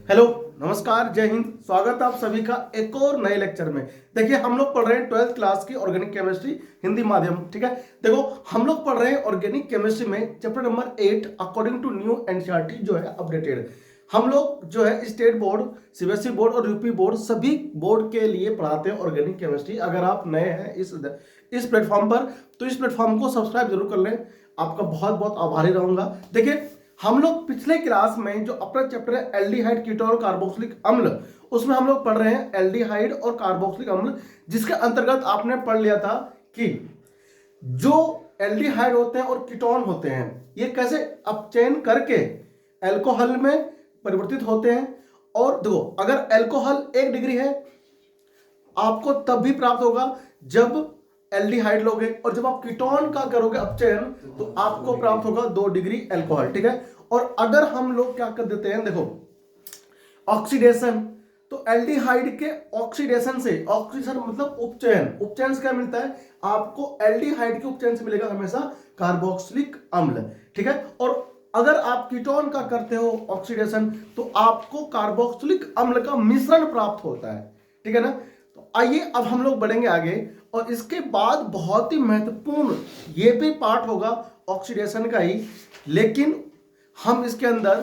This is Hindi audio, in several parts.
हेलो, नमस्कार, जय हिंद। स्वागत है आप सभी का एक और नए लेक्चर में। देखिए, हम लोग पढ़ रहे हैं 12th क्लास की ऑर्गेनिक केमिस्ट्री हिंदी माध्यम। ठीक है, देखो हम लोग पढ़ रहे हैं ऑर्गेनिक केमिस्ट्री में chapter number 8 according to new NCERT जो है अपडेटेड। हम लोग जो है स्टेट बोर्ड, सीबीएसई बोर्ड और यूपी बोर्ड सभी बोर्ड के लिए पढ़ाते हैं ऑर्गेनिक केमिस्ट्री। अगर आप नए हैं इस प्लेटफॉर्म पर तो इस प्लेटफॉर्म को सब्सक्राइब जरूर कर लें। आपका बहुत बहुत आभारी रहूंगा। देखिए, हम लोग पिछले क्लास में जो अपना चैप्टर है एल्डिहाइड कीटोन कार्बोक्सिलिक अम्ल, उसमें हम लोग पढ़ रहे हैं एल्डिहाइड और कार्बोक्सिलिक अम्ल, जिसके अंतर्गत आपने पढ़ लिया था कि जो एल्डिहाइड होते हैं और कीटोन होते हैं ये कैसे अपचयन करके अल्कोहल में परिवर्तित होते हैं। और देखो, अगर अल्कोहल 1 डिग्री है आपको तब भी प्राप्त होगा जब एल्डिहाइड लोगे, और जब आप कीटोन का करोगे अपचयन तो आपको प्राप्त होगा 2 डिग्री अल्कोहल। ठीक है, और अगर हम लोग क्या कर देते हैं, देखो ऑक्सीडेशन, तो एल्डिहाइड के ऑक्सीडेशन से, ऑक्सीडेशन मतलब उपचयन, उपचयन से क्या मिलता है आपको, एल्डिहाइड के उपचयन से मिलेगा हमेशा कार्बोक्सिलिक अम्ल। ठीक है, और अगर आप कीटोन का करते हो ऑक्सीडेशन तो आपको कार्बोक्सिलिक अम्ल का मिश्रण प्राप्त होता है। ठीक है ना, तो आइए अब हम लोग बढ़ेंगे आगे, और इसके बाद बहुत ही महत्वपूर्ण ये भी पार्ट होगा ऑक्सीडेशन का ही, लेकिन हम इसके अंदर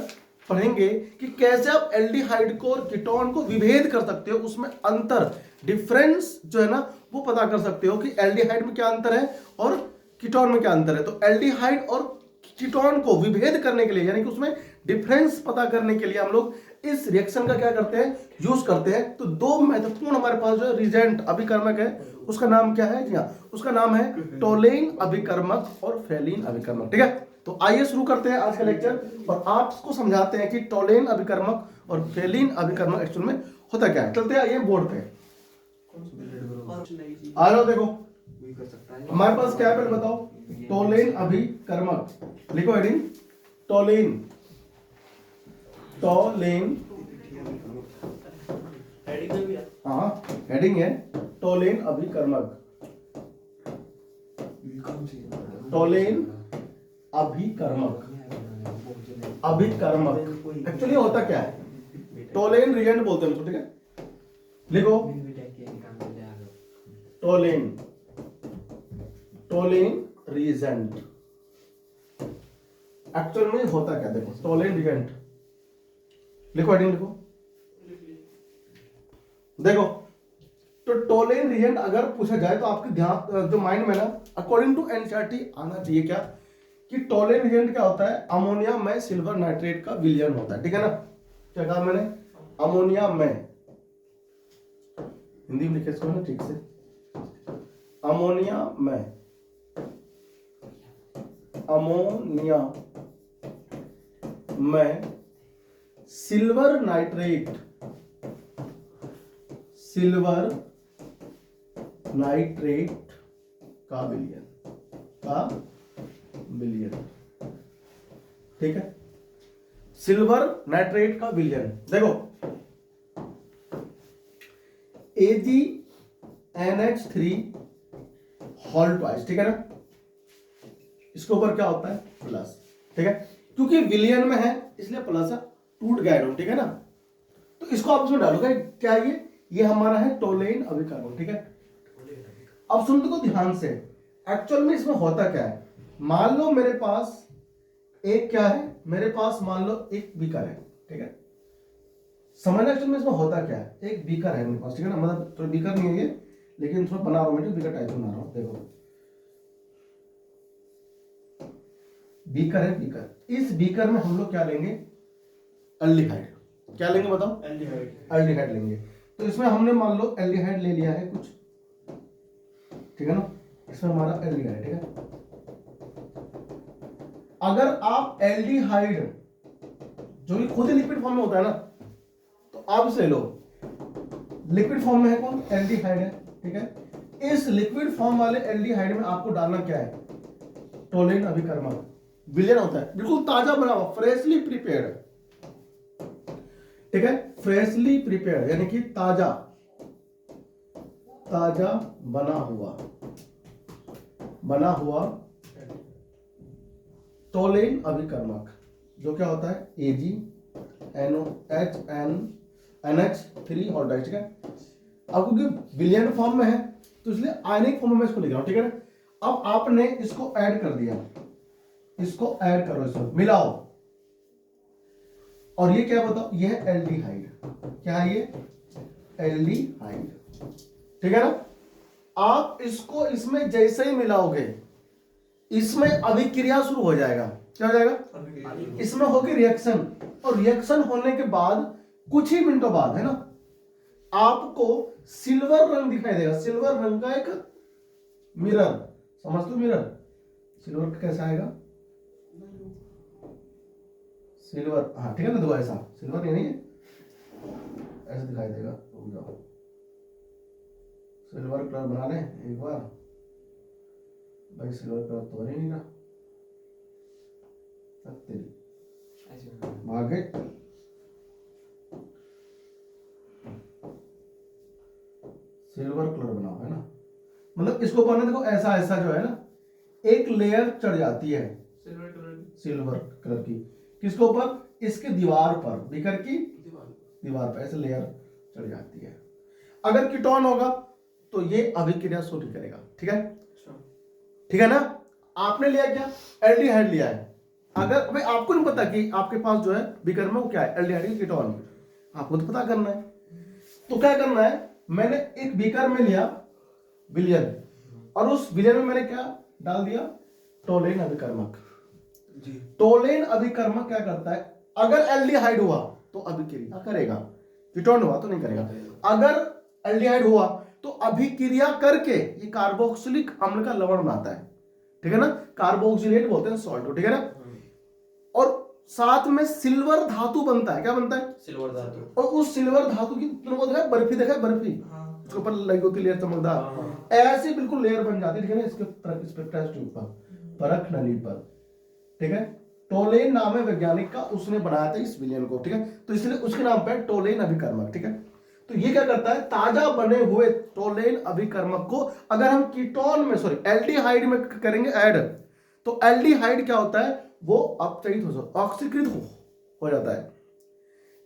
पढ़ेंगे कि कैसे आप एल्डिहाइड को और कीटोन को विभेद कर सकते हो, उसमें अंतर, डिफरेंस जो है ना वो पता कर सकते हो कि एल्डिहाइड में क्या अंतर है और कीटोन में क्या अंतर है। तो एल्डिहाइड और कीटोन को विभेद करने के लिए, यानी कि उसमें डिफरेंस पता करने के लिए हम लोग इस रिएक्शन का क्या करते हैं, यूज करते हैं। तो 2 महत्वपूर्ण हमारे पास जो रिजेंट अभिकर्मक है उसका नाम क्या है, जी हाँ, उसका नाम है टोलेन अभिकर्मक और फेलिन अभिकर्मक। ठीक है, तो आइए शुरू करते हैं आज का लेक्चर, और आपको समझाते हैं कि टोलेन अभिकर्मक और फेलिन अभिकर्मक एक्चुअल में होता क्या है। चलते हैं आइए बोर्ड पे, आ जाओ। देखो हमारे पास क्या है, पहले बताओ। टोलेन अभिकर्मक, लिखो हेडिंग टोलेन, टोलेन, हाँ हेडिंग है टोलेन अभिकर्मक, टोलेन अभिकर्मक, अभिकर्मक एक्चुअली होता क्या है, टोलेन रिएजेंट बोलते हैं उसको। ठीक है, लिखो टोलेन, टोलेन रिएजेंट एक्चुअल में होता क्या, देखो टोलेन रिएजेंट, लिखो हेडिंग, लिखो। देखो, तो टोलेन रिएजेंट अगर पूछा जाए तो आपके ध्यान जो माइंड में ना अकॉर्डिंग टू एनसीईआरटी आना चाहिए क्या, कि टोलेन रिएजेंट क्या होता है, अमोनिया में सिल्वर नाइट्रेट का विलयन होता है। ठीक है ना, क्या कहा मैंने, अमोनिया में, हिंदी में लिखे इसको ना ठीक से, अमोनिया में, अमोनिया में सिल्वर नाइट्रेट, सिल्वर नाइट्रेट का विलयन, का विलयन। ठीक है, सिल्वर नाइट्रेट का विलयन। देखो AgNH3 होल ट्वाइस, ठीक है ना, इसके ऊपर क्या होता है प्लस। ठीक है, क्योंकि विलयन में है इसलिए प्लस है, टूट गया है। ठीक है ना, तो इसको आप इसमें डालोगे, क्या ये हमारा है टोलेन अभिकर्मक। ठीक है, अब सुन दो ध्यान से, एक्चुअल में इसमें होता क्या है, मान लो मेरे पास एक क्या है, मेरे पास मान लो एक बीकर है। ठीक है, समझना एक्चुअल में इसमें होता क्या है, एक बीकर है मेरे पास। ठीक है ना, मतलब थोड़ा बीकर नहीं है ये, लेकिन थोड़ा बना रहा हूं मैं, बीकर टाइप बना रहा हूं। देखो बीकर है, बीकर, इस बीकर में हम लोग क्या लेंगे, एल्डिहाइड। क्या लेंगे बताओ, एल्डिहाइड, एल्डिहाइड लेंगे। तो इसमें हमने मान लो एल्डिहाइड ले लिया है कुछ, ठीक है ना, इसमें हमारा एल्डिहाइड। ठीक है, अगर आप एल्डिहाइड जो कि खुद ही लिक्विड फॉर्म में होता है ना, तो आप इसे लो, लिक्विड फॉर्म में है कौन, एल्डिहाइड है। ठीक है, इस लिक्विड फॉर्म वाले एल्डिहाइड में आपको डालना क्या है, टोलेन अभिकर्मक, विलयन होता है, बिल्कुल ताजा बना हुआ, फ्रेशली प्रिपेयर्ड। ठीक है, फ्रेशली प्रिपेयर्ड यानी कि ताजा, ताजा बना हुआ, बना हुआ टोलेन अभिकर्मक, जो क्या होता है NH3 और डाइस, ठीक है। अब क्योंकि बिलियन फॉर्म में है तो इसलिए आयनिक फॉर्म में इसको लिख रहा हूं, ठीक है। अब आपने इसको ऐड कर दिया, इसको ऐड करो, इसको मिलाओ, और ये क्या बताओ, ये है एल्डिहाइड। क्या है ये? एल्डिहाइड, ठीक है ना। आप इसको इसमें जैसे ही मिलाओगे इसमें अभिक्रिया शुरू हो जाएगा। क्या हो जाएगा? इसमें होगी रिएक्शन, और रिएक्शन होने के बाद कुछ ही मिनटों बाद, है ना, आपको सिल्वर रंग दिखाई देगा। सिल्वर रंग का एक मिरर, समझ लो मिरर। सिल्वर का कैसा आएगा? सिल्वर, हाँ ठीक है ना, दो ऐसा सिल्वर नहीं है, ऐसा दिखाई देगा। रुक जाओ, सिल्वर कलर बना लें एक बार। भाई सिल्वर कलर तो नहीं ना, आगे सिल्वर कलर बनाओ, है ना। मतलब इसको बनाने देखो, ऐसा ऐसा जो है ना, एक लेयर चढ़ जाती है सिल्वर कलर की। किसके ऊपर? इसके दीवार पर, बीकर की दीवार पर ऐसे लेयर चढ़ जाती है। अगर कीटोन होगा तो ये अभिक्रिया शुरू करेगा, ठीक है। ठीक है ना। आपने लिया क्या? एल्डिहाइड लिया है। अगर भाई आपको नहीं पता कि आपके पास जो है बीकर में वो क्या है, एल्डिहाइड कीटोन, आपको तो पता करना है। तो क्या करना है, मैंने एक बीकर में लिया विलयन, और उस विलयन में मैंने क्या डाल दिया? टोलेन अभिकर्मक। टोलेन अभिकर्मक क्या करता है? अगर एल्डिहाइड हुआ तो अभिक्रिया करेगा, कीटोन हुआ तो नहीं करेगा। अगर एल्डिहाइड हुआ तो अभिक्रिया करके ये कार्बोक्सिलिक अम्ल का लवण बनाता है, ठीक है ना। कार्बोक्सिलेट बोलते हैं सॉल्ट को, ठीक है ना। और साथ में सिल्वर धातु बनता है। क्या बनता है? सिल्वर धातु। और उस सिल्वर धातु की बर्फी, देखा है बर्फी, उसके ऊपर लगी होती लेयर चमकदार, ऐसी बिल्कुल लेयर बन जाती है, ठीक है ना। इसके टेस्ट ट्यूब पर, परख नली पर, ठीक है। टोलेन नाम है वैज्ञानिक का, उसने बनाया था इस विलयन को, ठीक है। तो इसलिए उसके नाम पे टोलेन अभिकर्मक, ठीक है। तो ये क्या करता है? ताजा बने हुए टोलेन अभिकर्मक को अगर हम कीटोन में, सॉरी एल्डिहाइड में करेंगे ऐड, तो एल्डिहाइड क्या होता है? वो अपचयित हो, ऑक्सीकृत हो जाता है।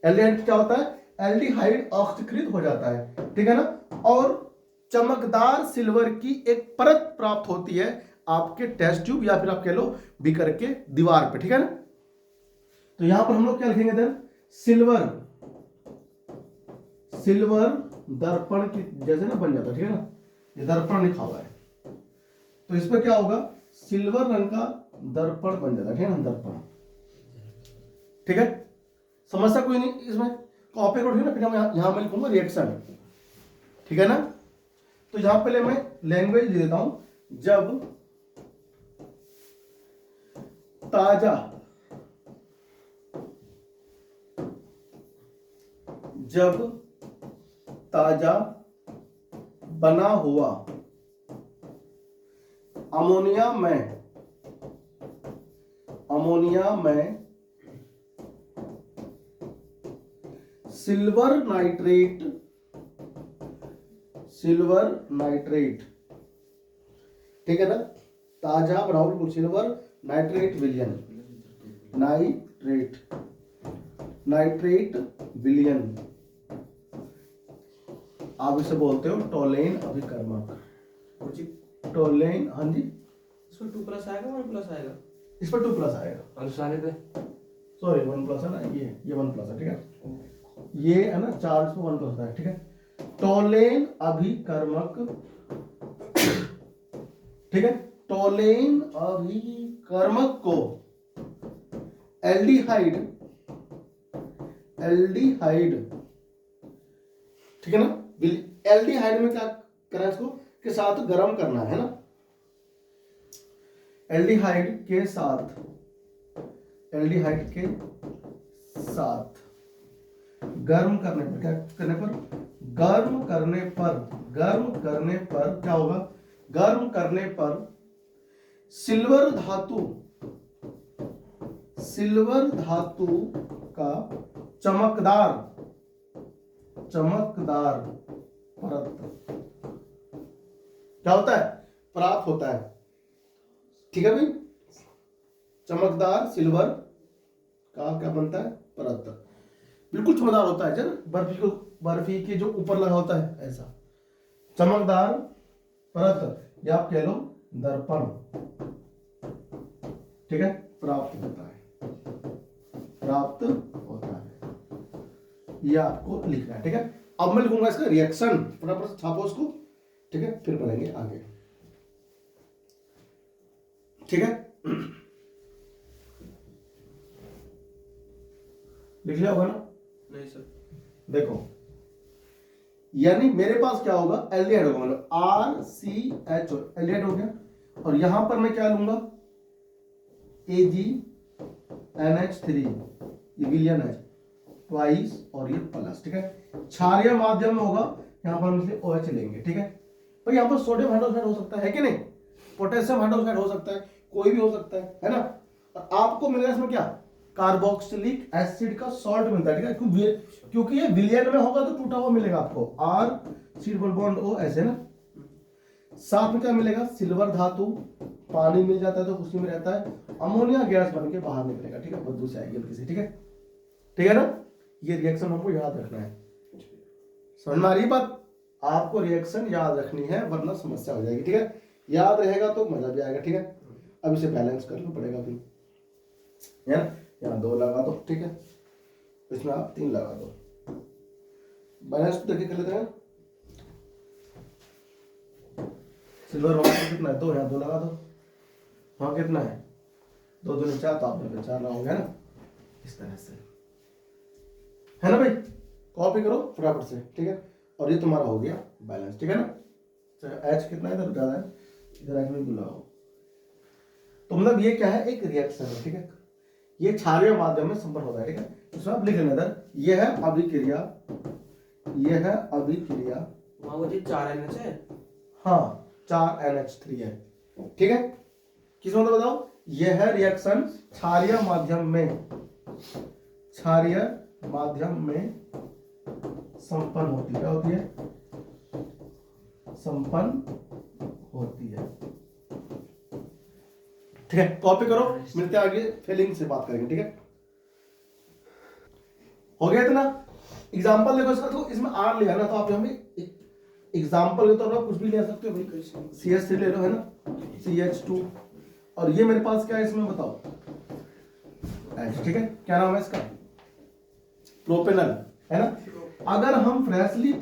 एल्डिहाइड क्या होता है? एल्डिहाइड ऑक्सीकृत हो जाता है, ठीक है ना। और चमकदार सिल्वर की एक परत प्राप्त होती है आपके टेस्ट ट्यूब या फिर आप कह लो बीकर के दीवार पे, ठीक है ना। तो यहां पर हम लोग क्या लिखेंगे देन? सिल्वर, सिल्वर दर्पण की जैसे ना बन जाता है, ठीक है ना। ये दर्पण लिखा हुआ है, तो इस पर क्या होगा? सिल्वर रंग का दर्पण बन जाता है, ठीक है ना, दर्पण, ठीक है। समस्या कोई नहीं इसमें, कॉपी को, ठीक है ना। फिर हम यहां मैं लिखूंगा रिएक्शन, ठीक है ना। तो यहां पहले मैं लैंग्वेज दे देता हूं। जब ताजा, जब ताजा बना हुआ अमोनिया में, अमोनिया में सिल्वर नाइट्रेट, सिल्वर नाइट्रेट, ठीक है ना। ताजा बनाओ बिल्कुल, सिल्वर नाइट्रेट विलयन, नाइट्रेट, नाइट्रेट विलयन, आप इसे बोलते हो टोलेन अभिकर्मक, टोलेन। हाँ जी, इसमें 2+ आएगा 1+ आएगा? इस पर 2+ आएगा, अनुसार पे सॉरी 1+ है ना, ये 1+ है, ठीक है। ये है ना चार्ज पे 1+ है, ठीक है। टोलेन अभिकर्मक, ठीक है। टोलेन अभिकर्मक को एल्डिहाइड, एल्डिहाइड, ठीक है ना। एल्डिहाइड में क्या करना है? इसको के साथ गर्म करना है ना। एल्डिहाइड के साथ, एल्डिहाइड के साथ गर्म करने पर, क्या करने पर? गर्म करने पर, गर्म करने पर क्या होगा? गर्म करने पर सिल्वर धातु, सिल्वर धातु का चमकदार, चमकदार परत क्या होता है? प्राप्त होता है, ठीक है भाई। चमकदार सिल्वर का क्या बनता है? परत। बिल्कुल चमकदार होता है, जब बर्फी के जो ऊपर लगा होता है ऐसा चमकदार परत, या आप कह लो दर्पण, ठीक है, प्राप्त होता है, प्राप्त होता है, ये आपको लिखना है, ठीक है। अब मैं लिखूंगा इसका रिएक्शन, फटाफट से छापो उसको, ठीक है, फिर पढ़ेंगे आगे, ठीक है। लिख लिया होगा ना? नहीं सर। देखो, यानी मेरे पास क्या होगा, एल्डिहाइड होगा, मतलब RCHO एल्डिहाइड हो गया, और यहां पर मैं क्या लूंगा, AgNH3, ये विलियन है ट्वाइस, और ये प्लस, ठीक है। क्षारीय माध्यम में होगा, यहां पर हम इसलिए OH लेंगे, ठीक है। पर यहां पर सोडियम हाइड्रोक्साइड हो सकता है कि नहीं, पोटेशियम हाइड्रोक्साइड हो सकता है, कोई भी हो सकता है ना। और आपको मिलेगा इसमें क्या, कार्बोक्सिलिक एसिड का सॉल्ट मिलता है, ठीक है, क्योंकि ये विलियन में होगा तो टूटा हुआ मिलेगा आपको, R C double bond O ऐसे ना। साथ में क्या मिलेगा, सिल्वर धातु, पानी मिल जाता है तो उसी में रहता है, अमोनिया गैस बन के बाहर निकलेगा, ठीक है, बदबू से आएगी हल्की सी, ठीक है, ठीक है ना। ये रिएक्शन हमको याद रखना है, समझ में आ रही बात, आपको रिएक्शन याद रखनी है वरना समस्या हो जाएगी, ठीक है। याद रहेगा तो मजा भी आएगा, ठीक है। अब इसे बैलेंस करना पड़ेगा फिर, है ना। यहाँ 2 लगा दो, ठीक है, इसमें आप 3 लगा दो, बैलेंस तो देखिए कर लेते हैं। सिल्वर वहां कितना है, 2, यहाँ 2 लगा दो, वहां कितना है 2 2 4, तो आप यहाँ पे 4 लगाओगे, है ना, इस तरह से, है ना भाई। कॉपी करो फटाफट से, ठीक है, और ये तुम्हारा हो गया बैलेंस, ठीक है ना। H कितना है, इधर ज्यादा है, इधर H में लगाओ, तो मतलब ये क्या है, एक रिएक्शन है, ठीक है, ये क्षारीय माध्यम में संपन्न होता है, ठीक है। इसमें आप लिख लेना इधर, ये है अभिक्रिया, ये है अभिक्रिया, वहां वो 4 NH है, हाँ 4 NH3 है, ठीक है। किस मतलब बताओ, यह है रिएक्शन क्षारीय माध्यम में, क्षारीय माध्यम में संपन्न होती है, क्या होती है, संपन्न होती है, ठीक है। कॉपी करो, मिलते हैं आगे, फेलिंग से बात करेंगे, ठीक है। हो गया इतना। एग्जांपल देखो इसका, तो इसमें R लिया ना, तो आप यहाँ पे एग्जांपल के तौर पर कुछ भी ले सकते हो भाई, CH3 ले लो, है ना, CH2, और ये मेरे पास क्या है इसमें बताओ, H, ठीक है। क्या नाम है इसका, प्रोपेनल, है ना। अगर हम फ्रेशली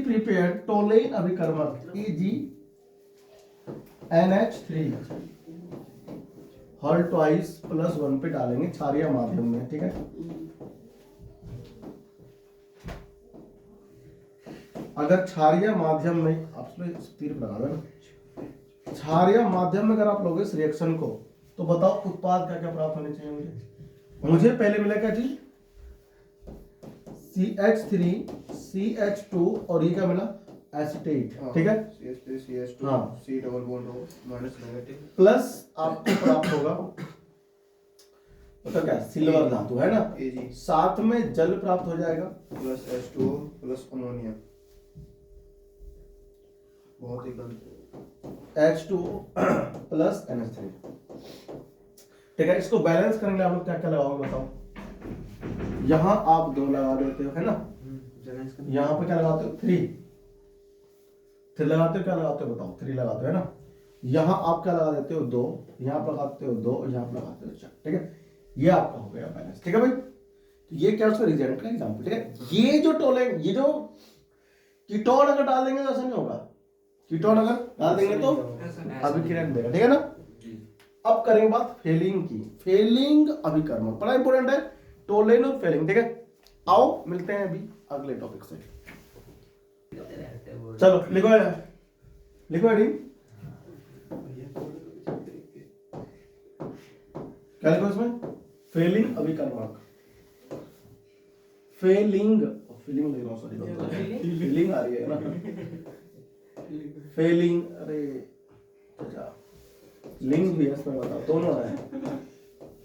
प्रिपेयर्ड टोलेन अभिकर्मक AgNH3 हर ट्वाइस +1 पे डालेंगे क्षारीय माध्यम में, ठीक है। अगर क्षारीय माध्यम में, आप तीर लगा दो ना, क्षारीय माध्यम में अगर आप लोगे इस रिएक्शन को, तो बताओ उत्पाद क्या क्या प्राप्त होने चाहिए मुझे पहले मिला क्या चीज, CH3 CH2, और ये क्या मिला, एसिटेट, ठीक है, CH3 CH2 हाँ, C double bond O minus negative, plus आपको प्राप्त होगा मतलब क्या, सिल्वर धातु, है ना, Ag साथ में जल प्राप्त हो जाएगा, प्लस H2O प्लस अमोनिया, बहुत ही गलत, H2O प्लस NH3, ठीक है। इसको बैलेंस करने के लिए आप लोग क्या क्या लगाओगे बताओ, यहाँ आप 2 लगा देते हो, है ना, यहाँ पे क्या लगाते हो 3 लगाते हो, क्या लगाते हो बताओ, 3 लगाते हो, है ना। यहाँ आप क्या लगा देते हो 2, यहाँ पर लगाते हो 2, यहाँ पर लगाते हो 4, ठीक है। ये आपका हो गया बैलेंस, ठीक है भाई। तो ये क्या उसका रिजल्ट का एग्जांपल, ठीक है। ये जो टोलेन, ये जो कीटोन अगर डाल देंगे तो ऐसा नहीं होगा, कीटोन अगर डाल देंगे तो अभिक्रिया नहीं देगा, ठीक है ना। अब करेंगे बात फेलिंग की, फेलिंग अभिकर्मक बड़ा इंपॉर्टेंट है, टोलेन और फेलिंग, ठीक है। आओ मिलते हैं अभी अगले टॉपिक से, चलो लिखो लिखो एडी, क्या लिखो इसमें, फेलिंग अभिकर्मक, फेलिंग लिख रहा हूं, सॉरी फीलिंग आ रही है ना, फेलिंग, अरे अच्छा लिंग भी है इसमें, बताओ दोनों है,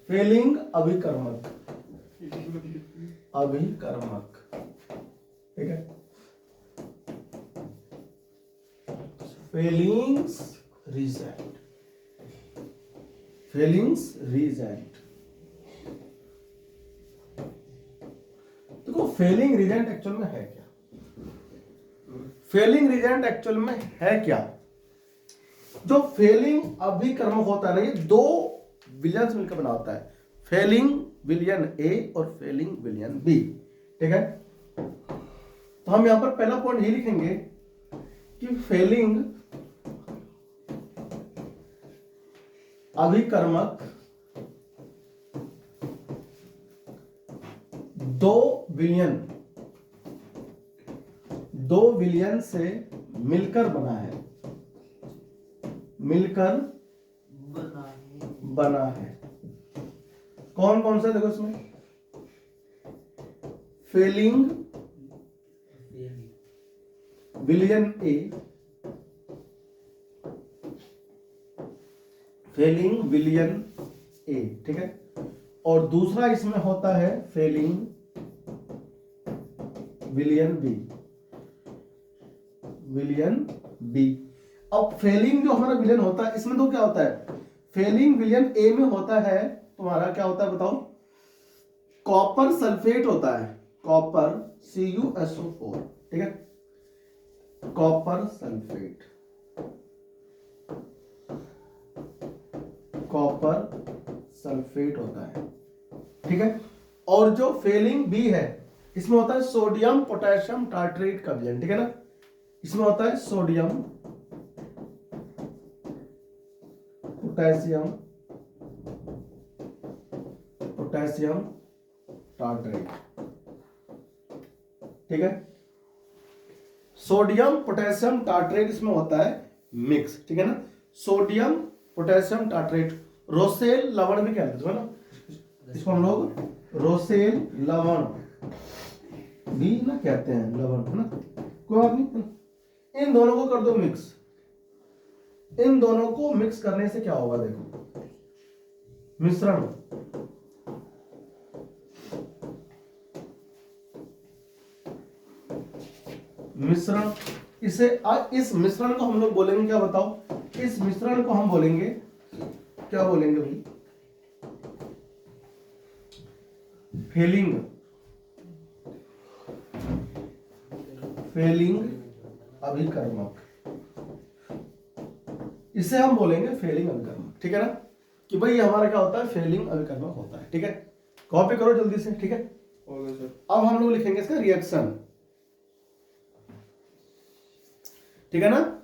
फेलिंग अभिकर्मक, अभिकर्मक, ठीक है। Fehling's result, Fehling's result, Fehling reagent actual में है क्या? फेलिंग रिजेंट एक्चुअल में है क्या? जो फेलिंग अभिकर्मक होता है ना, ये दो विलियन मिलकर बना होता है, फेलिंग विलियन ए और फेलिंग विलियन बी। ठीक है, तो हम यहां पर पहला पॉइंट ये लिखेंगे कि फेलिंग अभिकर्मक दो विलियन से मिलकर बना है, मिलकर बना है। कौन कौन सा देखो इसमें, फेलिंग विलियन ए, फेलिंग विलियन ए, ठीक है, और दूसरा इसमें होता है फेलिंग विलियन बी, विलियन बी। अब फेलिंग जो हमारा विलियन होता है, इसमें तो क्या होता है, फेलिंग विलियन ए में होता है तुम्हारा क्या होता है बताओ, कॉपर सल्फेट होता है, कॉपर CuSO4, ठीक है, कॉपर सल्फेट, कॉपर सल्फेट होता है, ठीक है। और जो फेलिंग बी है, इसमें होता है सोडियम पोटेशियम टार्ट्रेट का विलयन, ठीक है ना, इसमें होता है सोडियम पोटेशियम टार्ट्रेट, ठीक है, सोडियम पोटेशियम टार्ट्रेट इसमें होता है मिक्स, ठीक है ना, सोडियम पोटेशियम टार्ट्रेट, रोसेल लवण भी कहते हैं ना, इसको हम लोग रोसेल लवण भी ना कहते हैं, लवण, है ना, कोई बात नहीं। इन दोनों को कर दो मिक्स, इन दोनों को मिक्स करने से क्या होगा, देखो मिश्रण, मिश्रण, इस मिश्रण को हम लोग बोलेंगे क्या बताओ, इस मिश्रण को हम बोलेंगे क्या, बोलेंगे भाई फेलिंग अभिकर्मक, इसे हम बोलेंगे फेलिंग अभिकर्मक, ठीक है ना, कि भाई हमारा क्या होता है, फेलिंग अभिकर्मक होता है, ठीक है। कॉपी करो जल्दी से, ठीक है। अब हम लोग लिखेंगे इसका रिएक्शन, ठीक है ना,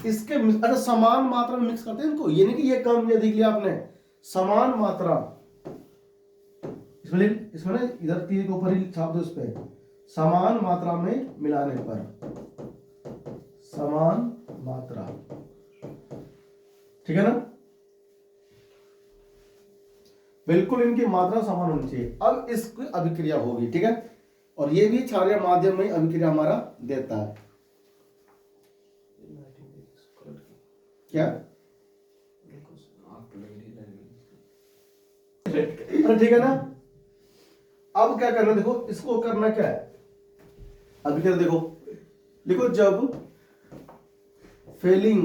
इसके अच्छा समान मात्रा में मिक्स करते हैं इनको, ये नहीं कि ये कम ये अधिक लिया आपने, समान मात्रा, इसमें ना इधर तीर के ऊपर ही छाप दो, इस पे समान मात्रा में मिलाने पर, समान मात्रा, ठीक है ना, बिल्कुल इनकी मात्रा समान होनी चाहिए। अब इसकी अभिक्रिया होगी, ठीक है, और ये भी क्षारीय माध्यम में अभिक्रिया हमारा देता है, क्या, अरे ठीक है ना। अब क्या करना, देखो इसको करना क्या है, अभिक्रिया देखो, लिखो जब फेलिंग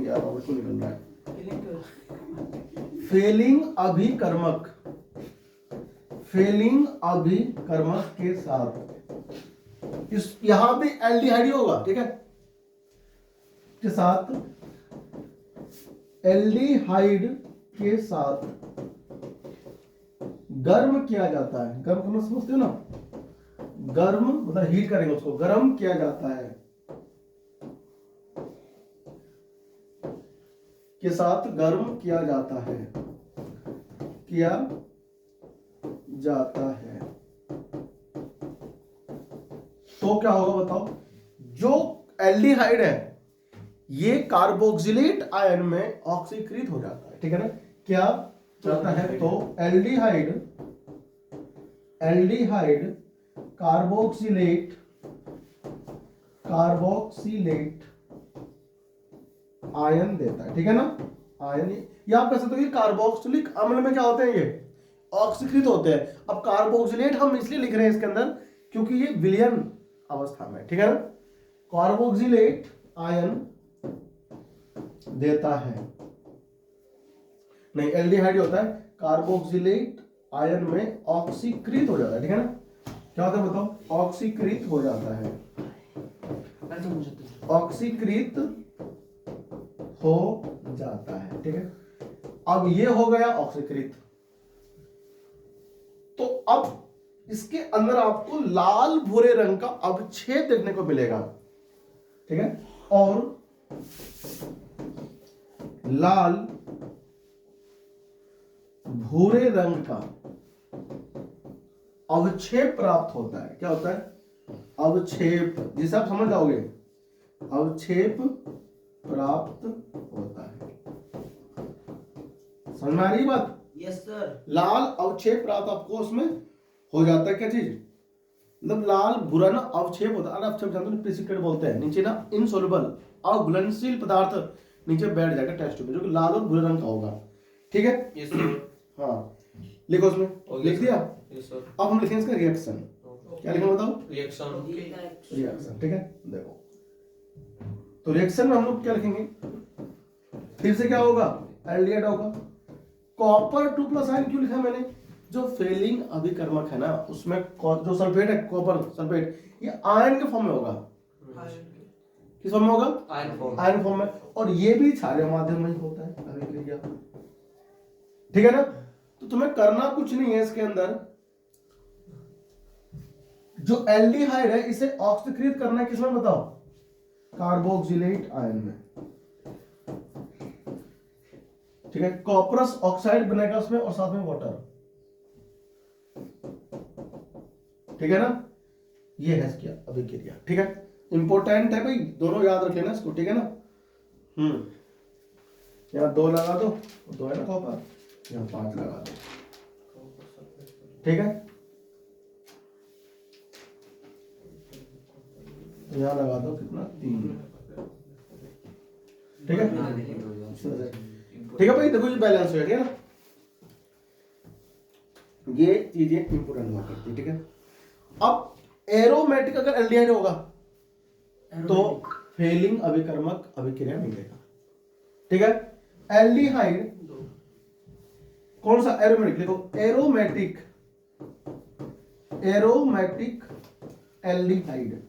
यार और इसको निकल रहा है, फेलिंग अभिकर्मक के साथ, इस यहां भी एल्डिहाइड होगा, ठीक है, के साथ, एल्डिहाइड के साथ गर्म किया जाता है, गर्म करना समझते हो ना, गर्म मतलब हीट करेंगे उसको, गर्म किया जाता है, के साथ गर्म किया जाता है, तो क्या होगा बताओ, जो एल्डिहाइड है ये कार्बोक्सिलेट आयन में ऑक्सीकृत हो जाता है, ठीक है ना, क्या जाता है, तो एल्डिहाइड कार्बोक्सिलेट आयन देता है, ठीक है ना, आयन, ये आप कह सकते हो कि कार्बोक्सिलिक अम्ल में क्या होते हैं, ये ऑक्सीकृत होते हैं। अब कार्बोक्सिलेट हम इसलिए लिख रहे हैं इसके अंदर क्योंकि ये विलयन अवस्था में, ठीक है ना, कार्बोक्सिलेट आयन देता है, नहीं एल्डिहाइड होता है, कार्बोक्सिलेट आयन में ऑक्सीकृत हो जाता है, ठीक है ना, क्या होता है बताओ, ऑक्सीकृत हो जाता है, ऑक्सीकृत हो जाता है, ठीक है। अब ये हो गया ऑक्सीकृत। तो अब इसके अंदर आपको लाल भूरे रंग का अवच्छेद देखने को मिलेगा, ठीक है, और लाल भूरे रंग का अवक्षेप प्राप्त होता है। क्या होता है, अवक्षेप, जिसे आप समझ जाओगे, अवक्षेप प्राप्त होता है। समझ में आ रही बात? Yes sir. लाल अवक्षेप प्राप्त आपको उसमें हो जाता है। क्या चीज, मतलब लाल भूरा ना अवक्षेप होता है। अवक्षेप जानते हो, प्रेसिपिटेट बोलते हैं, नीचे ना इनसोल्युबल अघुलनशील पदार्थ नीचे बैठ जाएगा टेस्ट में, जो कि लाल और भूरे रंग का होगा, ठीक है। Yes sir. हाँ, लिखो उसमें, लिख दिया। Yes sir. अब हम लिखेंगे इसका रिएक्शन। क्या लिखेंगे बताओ, रिएक्शन। रिएक्शन, ठीक है। देखो तो रिएक्शन में हम लोग क्या लिखेंगे, फिर से क्या होगा, एल्डिहाइड होगा। कॉपर 2+ आयन क्यों लिखा मैंने, जो फेलिंग अभिकर्मक है ना, उसमें जो सल्फेट है, कॉपर सल्फेट, ये आयन के फॉर्म में होगा। किस फॉर्म में होगा, आयन फॉर्म। आयन फॉर्म में, और ये भी क्षारीय माध्यम में ही होता है अभिक्रिया, ठीक है ना। तो तुम्हें करना कुछ नहीं है, इसके अंदर जो एल्डिहाइड है इसे ऑक्सीकृत करना है, किसमें बताओ, कार्बोक्सिलेट आयन में, ठीक है। कॉपरस ऑक्साइड बनेगा उसमें, और साथ में वाटर, ठीक है ना। ये है इसकी अभिक्रिया, ठीक है। इंपॉर्टेंट है भाई, दोनों याद रख लेना इसको, ठीक है ना। यहाँ 2 लगा दो, 2 है ना कॉपर, यहाँ 5 लगा दो, ठीक है। यहाँ लगा दो कितना, 3, ठीक है। ठीक है भाई, देखो ये बैलेंस हो गया ना, ये चीजें इंपोर्टेंट हुआ करती है, ठीक है। अब एरोमेटिक अगर एल्डिहाइड होगा तो फेलिंग अभिकर्मक अभिक्रिया नहीं देगा, ठीक है। एल्डिहाइड कौन सा, एरोमेटिक लिखो, एरोमेटिक, एरोमेटिक एल्डिहाइड,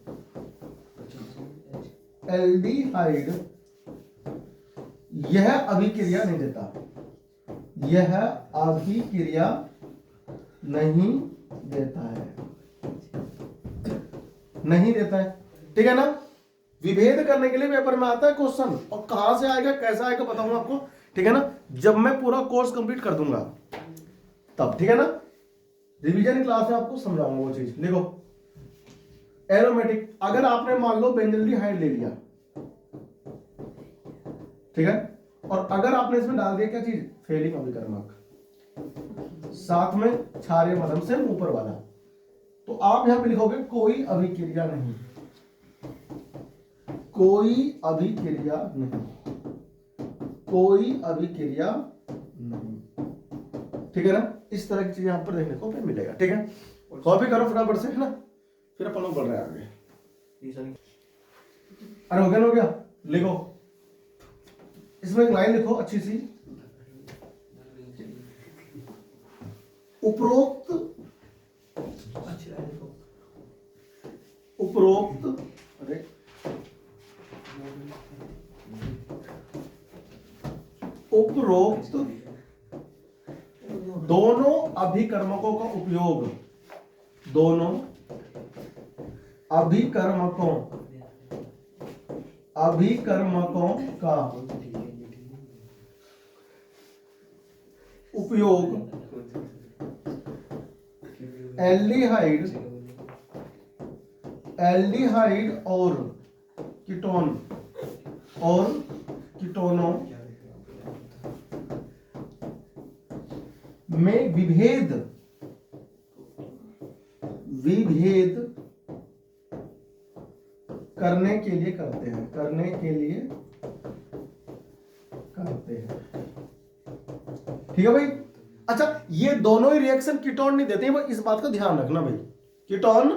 एल्डिहाइड यह अभिक्रिया नहीं देता, यह अभिक्रिया नहीं देता है, नहीं देता है, ठीक है ना। विभेद करने के लिए पेपर में आता है क्वेश्चन, और कहां से आएगा कैसा आएगा बताऊंगा आपको, ठीक है ना, जब मैं पूरा कोर्स कंप्लीट कर दूंगा तब, ठीक है ना। रिवीजन क्लास में आपको समझाऊंगा वो चीज। लिखो एरोमेटिक, अगर आपने मान लो बेंजल्डिहाइड ले लिया, ठीक है, और अगर आपने इसमें डाल दिया क्या चीज, फेलिंग अभिकर्मक, साथ में क्षारीय माध्यम से ऊपर वाला, तो आप यहां पे लिखोगे कोई अभिक्रिया नहीं, कोई अभिक्रिया नहीं, कोई अभिक्रिया नहीं, ठीक है ना। इस तरह की चीज यहां पर देखने को मिलेगा, ठीक है। कॉपी करो फटाफट से, है ना, फिर अपन लोग बढ़ रहे हैं आगे। अरे हो गया, लिखो इसमें एक लाइन लिखो अच्छी सी, उपरोक्त, उपरोक्त, अरे उपरोक्त दोनों अभिकर्मकों का उपयोग, दोनों अभिकर्मकों का उपयोग एल्डिहाइड और कीटोनों में विभेद करने के लिए करते हैं, ठीक है भाई। अच्छा, ये दोनों ही रिएक्शन कीटोन नहीं देते हैं, इस बात का ध्यान रखना भाई, कीटोन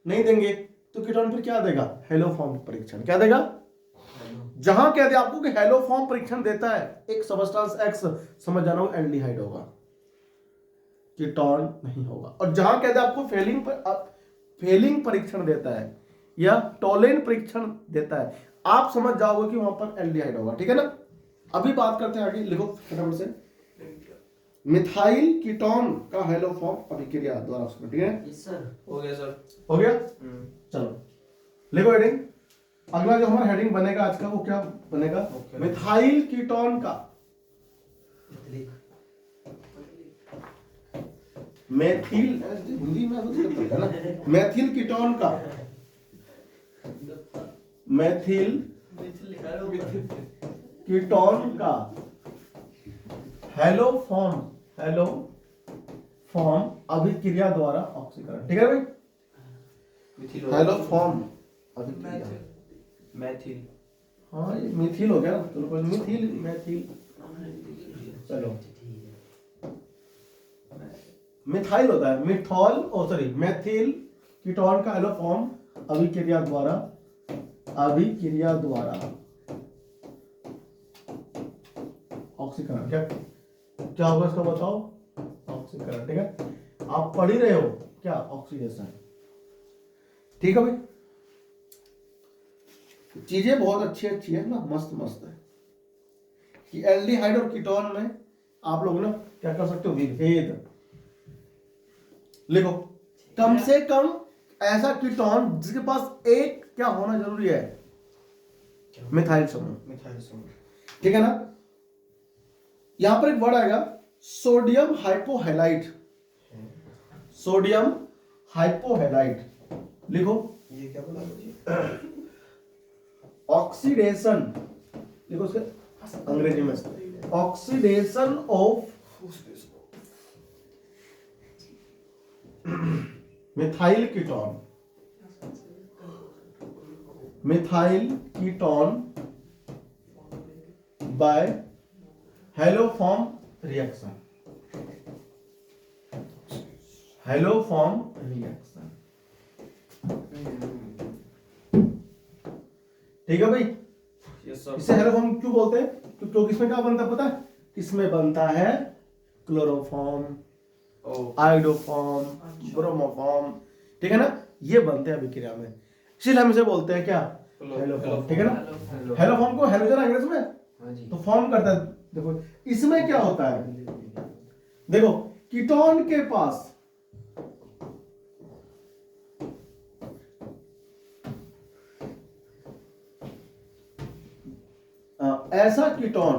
नहीं देंगे तो कीटोन फिर क्या देगा, हेलोफॉर्म परीक्षण, क्या देगा, जहां कह दे आपको कि हेलोफॉर्म परीक्षण देता है एक सबस्टेंस एक्स, समझ जाना वो एल्डिहाइड होगा, कीटोन नहीं होगा। और जहां कहते हैं आपको फेलिंग परीक्षण देता है या टोलेन परीक्षण देता है, आप समझ जाओगे कि वहां पर एल्डिहाइड होगा। ठीक है ना। अभी बात करते हैं आगे, लिखो फटाफट से। मिथाइल कीटोन का हेलो फॉर्म अभिक्रिया द्वारा ऑक्सीकरण। ठीक है, सर हो गया सर। हो गया। चलो लिखो हेडिंग। अगला जो हमारा हेडिंग बनेगा आज का वो क्या बनेगा? मिथाइल कीटोन का मेथिल, हिंदी में है ना, मेथिल कीटोन का मेथिल कीटोन का हेलो फॉर्म अभिक्रिया द्वारा ऑक्सीकरण। ठीक है भाई, हेलो फॉर्म अभिक्रिया मैथिल। हाँ ये मिथिल हो गया ना, चलो कोई मिथिल मैथिल, चलो मिथाइल होता है, मेथिल कीटोन का हेलो फॉर्म अभिक्रिया द्वारा ऑक्सीकरण। क्या होगा इसका बताओ? ऑक्सीकरण। ठीक है, आप पढ़ ही रहे हो क्या? ऑक्सीडेशन। ठीक है भाई, चीजें बहुत अच्छी है ना, मस्त है कि एल्डिहाइड और कीटोन में आप लोग ना क्या कर सकते हो? विभेद लिखो। कम से कम ऐसा कीटोन जिसके पास एक क्या होना जरूरी है? मिथाइल समूह। ठीक है ना। यहां पर एक वर्ड आएगा सोडियम हाइपोहैलाइड। लिखो, ये क्या बोला मुझे? ऑक्सीडेशन। लिखो उसके अंग्रेजी में, oxidation of methyl ketone by haloform reaction. ठीक है भाई। इसे हेलोफॉर्म क्यों बोलते हैं? क्योंकि इसमें क्या बनता है पता है? इसमें बनता है क्लोरोफॉर्म, आयोडोफॉर्म, ब्रोमोफॉर्म। ठीक है ना, ये बनते हैं अभिक्रिया में, इसलिए हम इसे बोलते हैं क्या? हेलोफॉर्म। ठीक है ना। हेलोफॉर्म को हेलोजन अंग्रेजी में तो फॉर्म करता है। देखो इसमें क्या होता है, देखो कीटोन के पास ऐसा कीटोन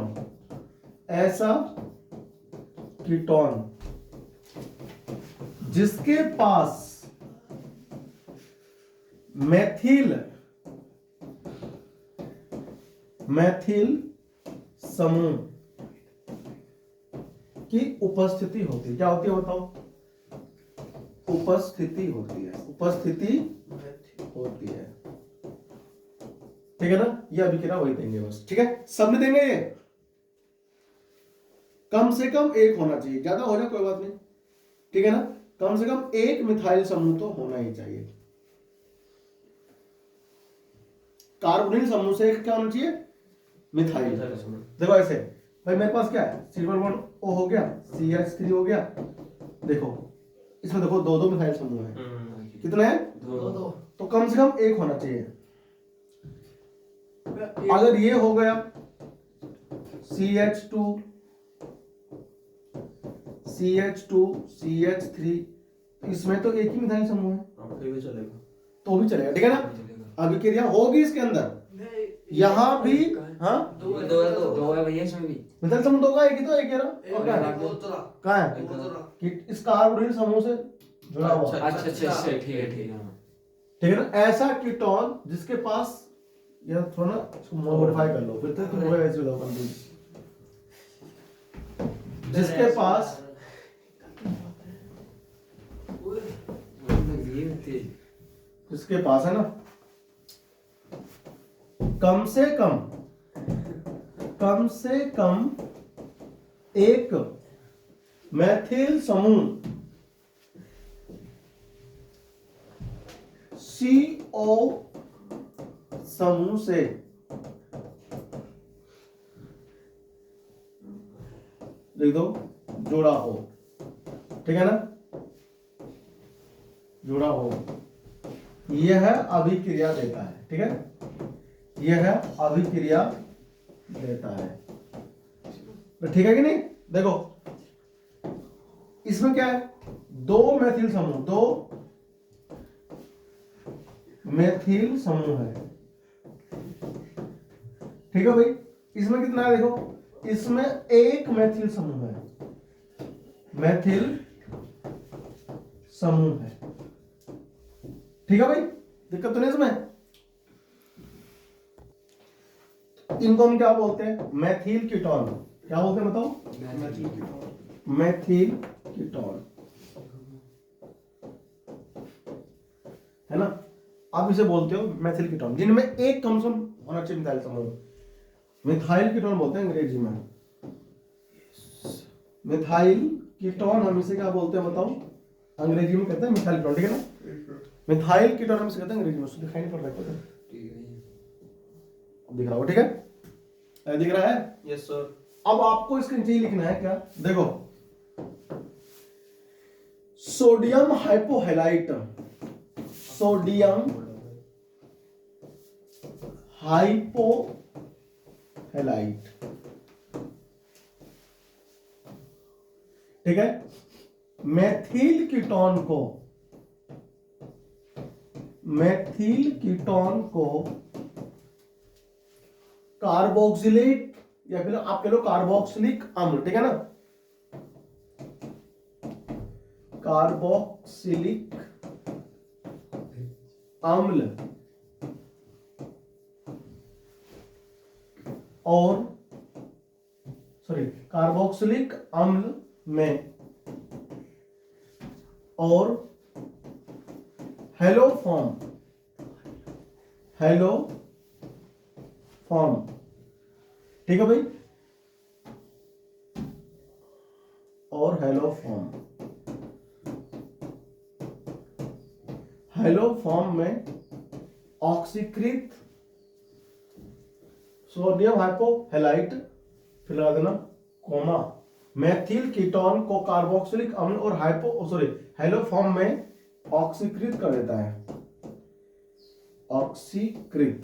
जिसके पास मैथिल समूह की उपस्थिति होती है। क्या होती है बताओ? उपस्थिति होती है। ठीक है ना, ये अभिक्रिया वही देंगे बस। ठीक है, सबने देंगे ये। कम से कम एक होना चाहिए, ज्यादा हो जाए कोई बात नहीं। ठीक है ना, कम से कम एक मिथाइल समूह तो होना ही चाहिए। कार्बोनिल समूह से एक क्या होना चाहिए? मिथाइल। देखो ऐसे भाई, मेरे पास क्या है? सिल्वर बॉन्ड O हो गया, CH3 हो गया। देखो इसमें देखो दो मिथाइल समूह है। कितने हैं? दो। तो कम से कम एक होना चाहिए। अगर ये हो गया CH2 CH3, इसमें तो एक ही मिथाइल समूह है, फिर भी चलेगा, तो भी चलेगा। ठीक है ना, अभिक्रिया होगी इसके अंदर। यहाँ भी हाँ दो है भैया, इसमें भी मिथाइल समूह दो का एक ही तो एक कहाँ है? कि इस कार्बोनिल समूह से जुड़ा हुआ। अच्छा ठीक है ठीक है ना, ऐसा कीटोन जिसके पास, या थोड़ा ना मॉडिफाई कर लो फिर तो तुम वो ऐसे लो जिसके पास है ना कम से कम एक मैथिल समूह CO समूह से लिख दो जुड़ा हो। ठीक है ना, जुड़ा हो, यह अभिक्रिया देता है। ठीक है, यह अभिक्रिया देता है। तो ठीक है कि नहीं? देखो इसमें क्या है, दो मेथिल समूह, दो मेथिल समूह है। ठीक है भाई, इसमें कितना है देखो, इसमें एक मेथिल समूह है, मेथिल समूह है। ठीक है भाई, दिक्कत तो नहीं इसमें। इनको हम क्या बोलते हैं, मेथिल कीटोन। क्या बोलते हैं बताओ, मेथिल कीटोन, है ना। आप इसे बोलते हो मेथिल कीटोन, जिनमें एक कम से कम होना चाहिए मिथाइल समूह। मिथाइल कीटोन बोलते हैं अंग्रेजी में, मिथाइल कीटोन हम इसे क्या बोलते हैं बताओ, अंग्रेजी में कहते हैं मिथाइल कीटोन। ठीक है ना, मिथाइल कीटोन हम इसे कहते हैं अंग्रेजी में, दिखाई नहीं पड़ रहा है, दिख रहा होगा। ठीक है, दिख रहा है। Yes sir. अब आपको इसके नीचे लिखना है क्या, देखो सोडियम हाइपोहैलाइट, सोडियम हाइपोहैलाइट। ठीक है, मेथिल कीटोन को, मेथिल कीटोन को कार्बोक्सिलेट या फिर आप कह लो कार्बोक्सिलिक अम्ल। ठीक है ना, कार्बोक्सिलिक अम्ल और कार्बोक्सिलिक अम्ल में और हेलोफॉर्म, हेलोफॉर्म। ठीक है भाई, और हेलोफॉर्म, हेलोफॉर्म में ऑक्सीकृत सोडियम हाइपोहैलाइट, फिर लगा देना कोमा, मेथिल कीटोन को कार्बोक्सिलिक अम्ल और हेलोफॉर्म में ऑक्सीकृत कर देता है, ऑक्सीकृत,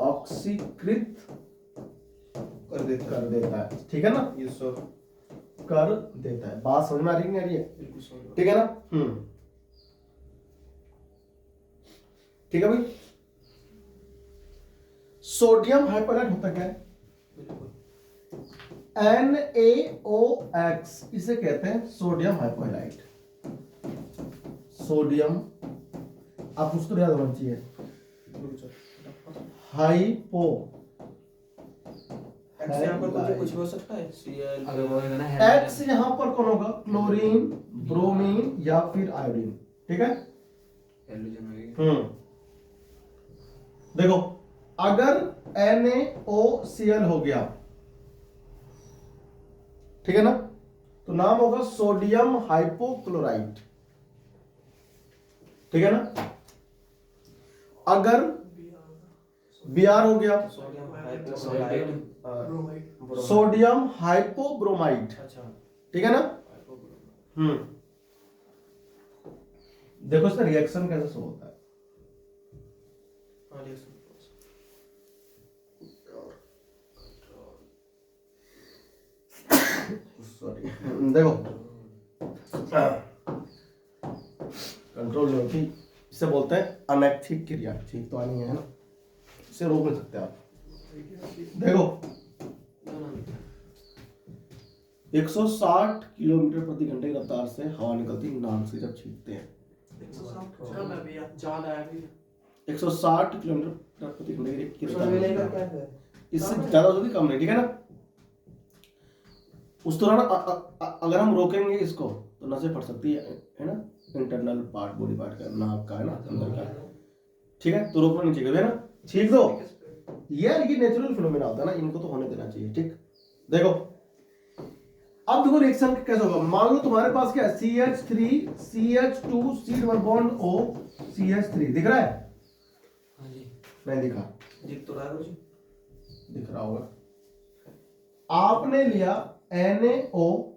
ऑक्सीकृत कर देता है। ठीक है ना, यस सर। कर देता है। बात समझ में आ रही नहीं आ रही है? बिल्कुल सर। ठीक है ना। ठीक है भाई, सोडियम हाइपोहैलाइट होता क्या है, NaOX, इसे कहते हैं सोडियम हाइपोहैलाइट। सोडियम आप उसको याद होना चाहिए, हाइपो एक्स यहाँ पर कुछ हो सकता है, Cl अगर वो है ना एक्स यहां पर कौन होगा, क्लोरीन, ब्रोमीन या फिर आयोडीन। ठीक है, देखो अगर NaOCl हो गया, ठीक है ना, तो नाम होगा सोडियम हाइपोक्लोराइट। ठीक है ना, अगर Br हो गया सोडियम हाइपोब्रोमाइड। अच्छा। ठीक है ना। देखो इसका रिएक्शन कैसे शो होता है, सॉरी, देखो कंट्रोल नहीं होती, इसे बोलते हैं अनैच्छिक क्रिया। ठीक तो आनी है ना, इसे रोक नहीं सकते आप। देखो 160 किलोमीटर प्रति घंटे की रफ्तार से हवा निकलती नाक से जब छींकते हैं, 160 किलोमीटर प्रति घंटे की रफ्तार, इससे ज्यादा होगी कम नहीं। ठीक है ना, उस दौरान अगर हम रोकेंगे इसको तो नसें फट सकती है ना, इंटरनल पार्ट, बॉडी पार्ट का, नाक का है ना, अंदर का। ठीक है, तो रोकना नहीं चाहिए, है ना, छींक दो, ये नेचुरल फिनोमेना होता है ना, इनको तो होने देना चाहिए। ठीक, देखो अब देखो रिएक्शन कैसे होगा। मान लो तुम्हारे पास क्या है, CH3 CH2 C double bond O CH3, दिख रहा है? नहीं दिखा, दिख तो रहा है, दिख रहा होगा। आपने लिया NaOCl।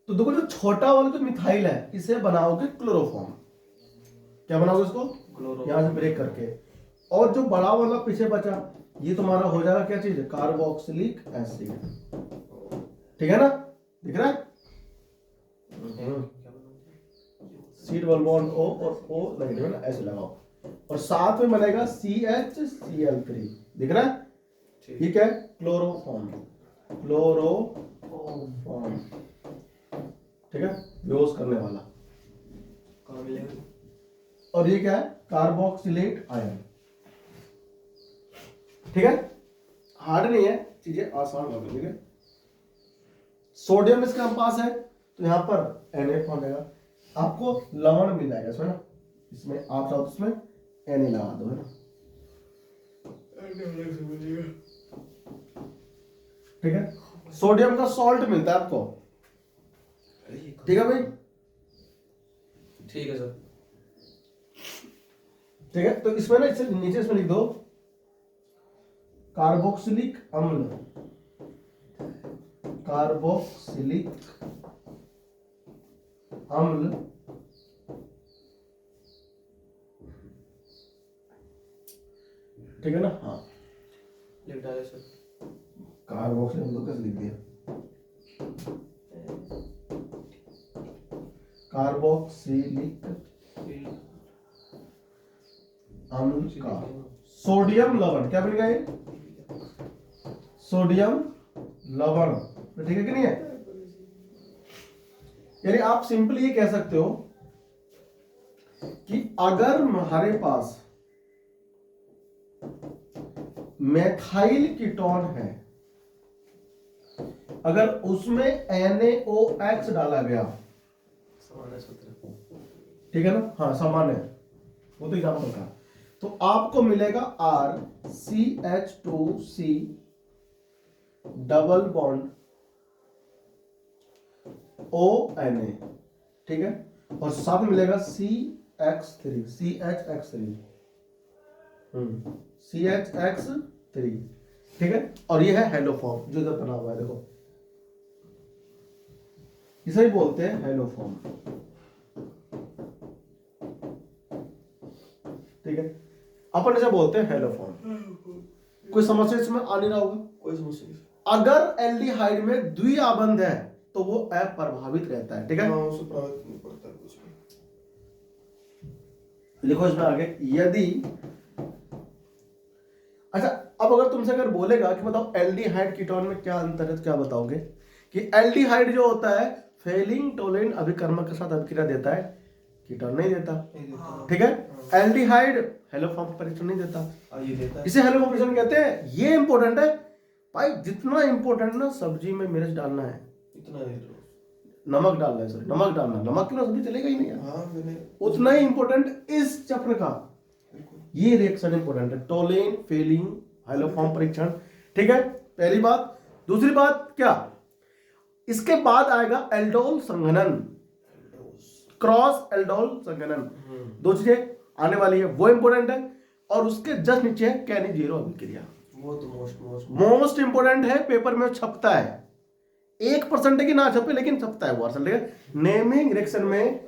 तो देखो जो छोटा वाला जो मिथाइल है इसे बनाओगे क्लोरोफॉर्म। क्या बनाओगे इसको? यहां से ब्रेक करके। और जो बड़ा वाला पीछे बचा ये तुम्हारा हो जाएगा क्या चीज? Carboxylic acid. ठीक है ना? दिख रहा है? सी डबल बॉन्ड O और O नेगेटिव है ना, ऐसे लगाओ। और साथ में बनेगा CHCl3। दिख रहा है? ये क्या है? क्लोरोफॉर्म। क्लोरोफॉर्म, ठीक है, बेहोश करने वाला। कहाँ मिलेगा? और ये क्या है? Carboxylate ion. ठीक है, हार्ड नहीं है, चीजें आसान होगी। ठीक है, सोडियम इसके पास है तो यहां पर Na बनेगा। आपको लवण मिल जाएगा इसमें ना, इसमें आप चाहो तो इसमें Na लगा दो, है ना। ठीक है, सोडियम का सॉल्ट मिलता है आपको। ठीक है भाई, ठीक है सर। ठीक है, तो इसमें ना इससे नीचे इसमें लिख दो कार्बोक्सिलिक अम्ल। कार्बोक्सिलिक अम्ल ठीक है ना। हाँ, लिख डाले सर। कार्बोक्सिलिक अम्ल कैसे लिख दिया? कार्बोक्सिलिक अम्ल का सोडियम लवण क्या बन गया ये? सोडियम लवण। तो ठीक है कि नहीं है? यानी आप सिंपली ये कह सकते हो कि अगर हमारे पास मेथाइल कीटोन है, अगर उसमें NaOH डाला गया, सामान्य सूत्र। ठीक है ना। हाँ, सामान्य, वो तो एग्जाम्पल का। तो आपको मिलेगा RCH2C डबल बॉन्ड ONA, ठीक है, और साथ में मिलेगा CH3 CHX3, ठीक है। और ये है हेलोफॉर्म जो इधर बना हुआ है, देखो इसे ही बोलते हैं हेलोफॉर्म। ठीक है, अपन इसे बोलते हैं हेलोफॉर्म। कोई समस्या इसमें आ नहीं रहा होगा? कोई समस्या नहीं। अगर एल्डिहाइड में द्विआबंध है तो वो अप्रभावित रहता है। ठीक है, हाँ, उससे प्रभावित नहीं पड़ता कुछ भी। लिखो इसमें आगे, यदि, अच्छा अब अगर तुमसे अगर बोलेगा कि बताओ एल्डिहाइड कीटोन में क्या अंतर है, तो क्या बताओगे? कि एल्डिहाइड जो होता है फेलिंग टोलेन अभिकर्मक के साथ अभिक्रिया देता है, कीटोन नहीं देता। ठीक है, एल्डिहाइड हेलोफॉर्म परीक्षण नहीं देता, ये देता है। इसे हेलोफॉर्म परीक्षण कहते हैं। ये इंपॉर्टेंट है भाई, जितना इंपॉर्टेंट ना सब्जी में मिर्च डालना है, इतना दे दो। नमक डालना है, सॉरी नमक डालना, नमक के बिना सब्जी चलेगा ही नहीं यार। हाँ, मैंने उतना ही इंपॉर्टेंट इस चक्र का ये रिएक्शन इंपॉर्टेंट है, टोलेन फेलिंग हेलोफॉर्म परीक्षण। ठीक है, पहली बात। दूसरी बात क्या, इसके बाद आएगा एल्डोल संघनन, क्रॉस एल्डोल संघनन। दो चीजें आने वाली है, वो इंपॉर्टेंट है। और उसके जस्ट नीचे है कैनिजेरो अभिक्रिया, वो तो मोस्ट इंपॉर्टेंट है, पेपर में छपता है। 1% है कि ना छपे, लेकिन छपता है वो हर नेमिंग रिएक्शन में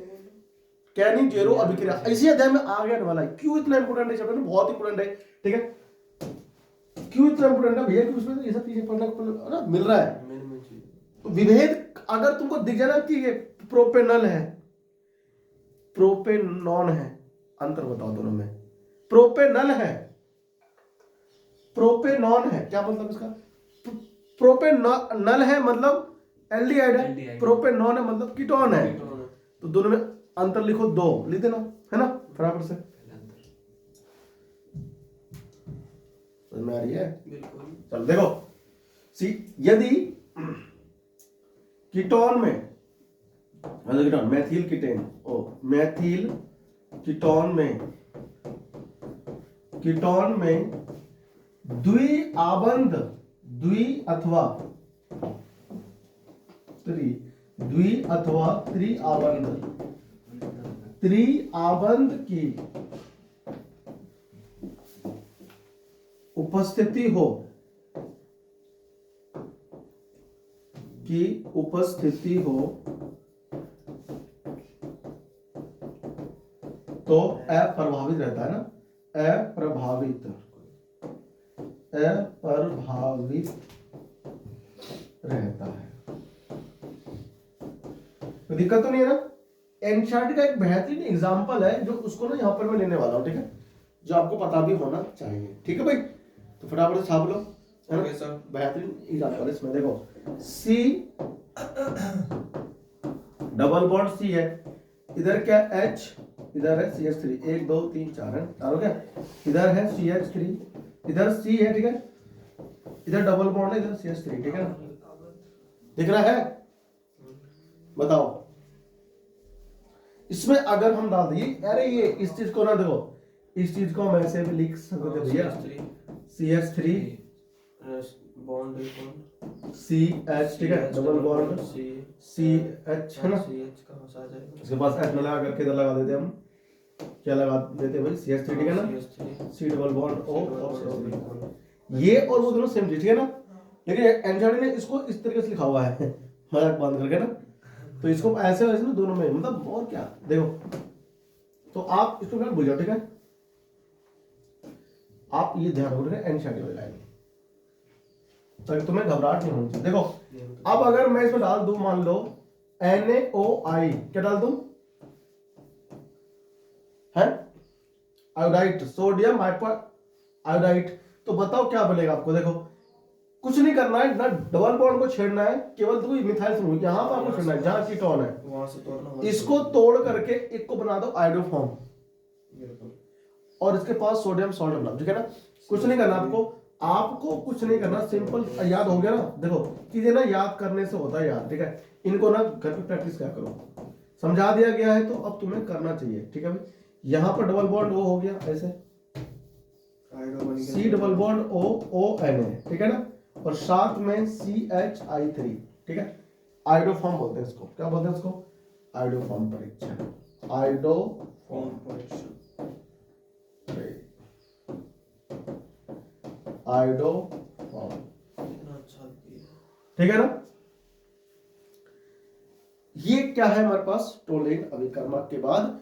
कैनिजेरो अभिक्रिया। इसी अध्याय में आ गया वाला है। क्यों इतना इंपॉर्टेंट है चैप्टर में? बहुत इंपॉर्टेंट है। ठीक है, क्यों इतना इंपॉर्टेंट है भैया? क्योंकि उसमें ये सब चीजें पढ़ने को ना मिल रहा है। तो विभेद अगर तुमको दिख जाए ना कि ये प्रोपेनल है, प्रोपेनॉन है, अंतर बताओ दोनों में। प्रोपेनल है, प्रोपेनॉन है, क्या मतलब इसका? प्रोपेनल है मतलब एल्डिहाइड है, प्रोपेनॉन है मतलब कीटोन है। तो दोनों में अंतर लिखो, दो लिख देना, है ना, बराबर से। समझ में आ रही है? बिल्कुल। चलो देखो, यदि कीटोन में मैथिल कीटोन में द्विआबंध अथवा त्रिआबंध की उपस्थिति हो की उपस्थिति हो तो अप्रभावित रहता है ना, अप्रभावित रहता है। तो दिक्कत तो नहीं है ना। एनसीईआरटी का एक बेहतरीन एग्जांपल है जो उसको ना यहाँ पर मैं लेने वाला हूँ, ठीक है, जो आपको पता भी होना चाहिए, ठीक है भाई। तो फटाफट से छाप लो, है ना। Okay sir. बेहतरीन एग्जांपल इसमें देखो, C डबल बॉन्ड C है, इधर क्या H, इधर है CH3, 1 2 3 4 है, हो गया। इधर है CH3, इधर C है, ठीक है, इधर डबल बॉन्ड है, इधर CH3, ठीक है ना, दिख रहा है। बताओ इसमें अगर हम डाल दिए, अरे ये इस चीज को ना देखो, इस चीज को हम ऐसे भी लिख सकते थे भैया, CH3 बॉन्ड CH, ठीक है, डबल बॉन्ड CH है ना। CH कहाँ से आ जाएगा? इसके पास H न लगा करके इधर लगा देते हम, क्या लगा देते भाई, CH3, ठीक है ना, C डबल बॉन्ड O और CH3, ये और वो दोनों सेम चीज, ठीक है ना। लेकिन एनसीईआरटी ने इसको इस तरीके से लिखा हुआ है, मजाक बंद करके ना, तो इसको ऐसे वैसे ना दोनों में, मतलब और क्या देखो। तो आप इसको क्या भूल जाओ, ठीक है, आप ये ध्यान रखोगे एनसीईआरटी वाली लाइन, तो तुम्हें घबराहट नहीं होनी चाहिए। देखो अब अगर मैं इसमें डाल दूं, मान लो NaOI, क्या डाल दूं, है आयोडाइड, सोडियम हाइपर आयोडाइड, तो बताओ क्या बनेगा आपको। देखो कुछ नहीं करना है ना, डबल बॉन्ड को छेड़ना है, केवल तो मिथाइल समूह यहाँ पर आपको छेड़ना है जहां कीटोन है, वहां से तोड़ना, इसको तोड़ करके एक को बना दो आयोडोफॉर्म, और इसके पास सोडियम सॉल्ट बना, ठीक है ना। कुछ नहीं करना आपको, आपको कुछ नहीं करना, सिंपल याद हो गया ना। देखो चीजें ना याद करने से होता है याद, ठीक है, इनको ना घर पे प्रैक्टिस क्या करो, समझा दिया गया है तो अब तुम्हें करना चाहिए, ठीक है भाई। यहाँ पर डबल बॉन्ड वो हो गया ऐसे, C डबल बॉन्ड OONA, ठीक है ना, और साथ में CHI3, ठीक है, आयोडोफॉर्म बोलते हैं इसको, क्या बोलते हैं इसको, आयोडोफॉर्म परीक्षण, आयोडोफॉर्म परीक्षण, आयोडोफॉर्म, ठीक है ना। ये क्या है हमारे पास, टोलेन अभिकर्मक के बाद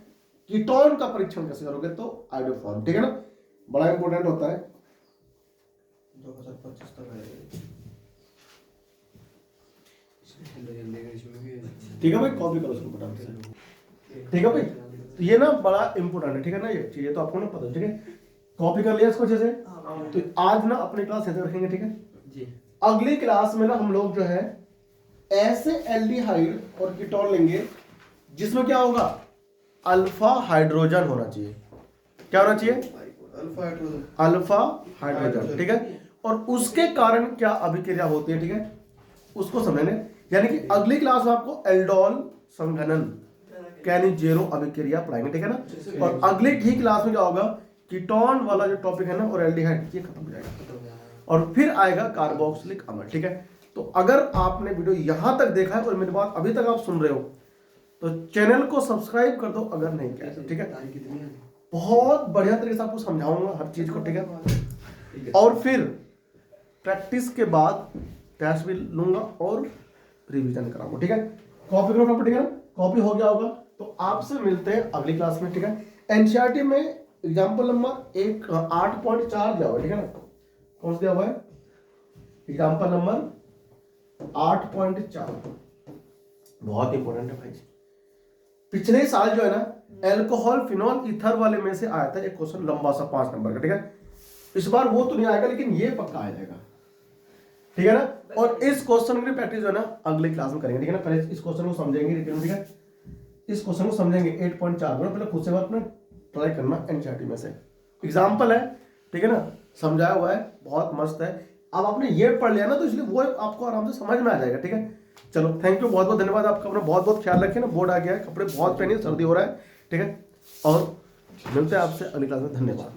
कीटोन का परीक्षण कैसे करोगे, तो आयोडोफॉर्म, ठीक है ना, बड़ा इंपॉर्टेंट होता है। 2025 तक आएगा, ठीक है भाई, कॉपी करो इसको फटाफट से, ठीक है भाई। तो ये ना बड़ा इंपॉर्टेंट है, ठीक है ना, ये चीजें तो आपको ना पता है, ठीक है, कॉपी कर लिया इसको अच्छे से। तो आज ना अपनी क्लास ऐसे रखेंगे, ठीक है जी। अगली क्लास में ना हम लोग जो है ऐसे एल्डिहाइड और कीटोन लेंगे जिसमें क्या होगा, अल्फा हाइड्रोजन होना चाहिए, क्या होना चाहिए, अल्फा हाइड्रोजन, ठीक है, और उसके कारण क्या अभिक्रिया होती है, ठीक है, उसको समझने। यानी कि अगली क्लास में आपको एल्डोल संघनन कैनिजेरो अभिक्रिया पढ़ाएंगे, ठीक है ना। और अगली ठीक क्लास में क्या होगा, कीटोन वाला जो टॉपिक है ना और एल्डिहाइड, ये खत्म हो जाएगा, और फिर आएगा कार्बोक्सिलिक अम्ल, ठीक है। तो अगर आपने वीडियो यहां तक देखा है और मेरी बात अभी तक आप सुन रहे हो तो चैनल को सब्सक्राइब कर दो, अगर नहीं किया तो, ठीक है। बहुत बढ़िया तरीके से आपको समझाऊंगा हर चीज को, ठीक है, और फिर प्रैक्टिस के बाद टेस्ट भी लूंगा और रिवीजन कराऊंगा, ठीक है। कॉपी करो प्रॉपर, ठीक है ना, कॉपी हो गया होगा। तो आपसे मिलते हैं अगली क्लास में, ठीक है। एनसीईआरटी में एग्जाम्पल नंबर 8.4 दिया हुआ है, ठीक है ना, कौन सा दिया हुआ है, एग्जाम्पल नंबर 8.4, बहुत इंपॉर्टेंट है भाई। पिछले साल जो है ना एल्कोहल फिनॉल ईथर वाले में से आया था एक क्वेश्चन लंबा सा 5 नंबर का, ठीक है। इस बार वो तो नहीं आएगा लेकिन ये पक्का आ जाएगा, ठीक है ना। और इस क्वेश्चन की प्रैक्टिस जो है ना अगली क्लास में करेंगे, ठीक है ना। पहले इस क्वेश्चन को समझेंगे, ठीक है, इस क्वेश्चन को समझेंगे 8.4 में, पहले खुद से बात में ट्राई करना, एनसीईआरटी में से एग्जाम्पल है, ठीक है ना, समझाया हुआ है, बहुत मस्त है। अब आपने ये पढ़ लिया ना तो इसलिए वो आपको आराम से समझ में आ जाएगा, ठीक है। चलो थैंक यू, बहुत बहुत धन्यवाद आपका, अपना बहुत बहुत ख्याल रखें ना, बोर्ड आ गया है, कपड़े बहुत पहनिए, सर्दी हो रहा है, ठीक है, और मिलते हैं आपसे अगली क्लास में, धन्यवाद।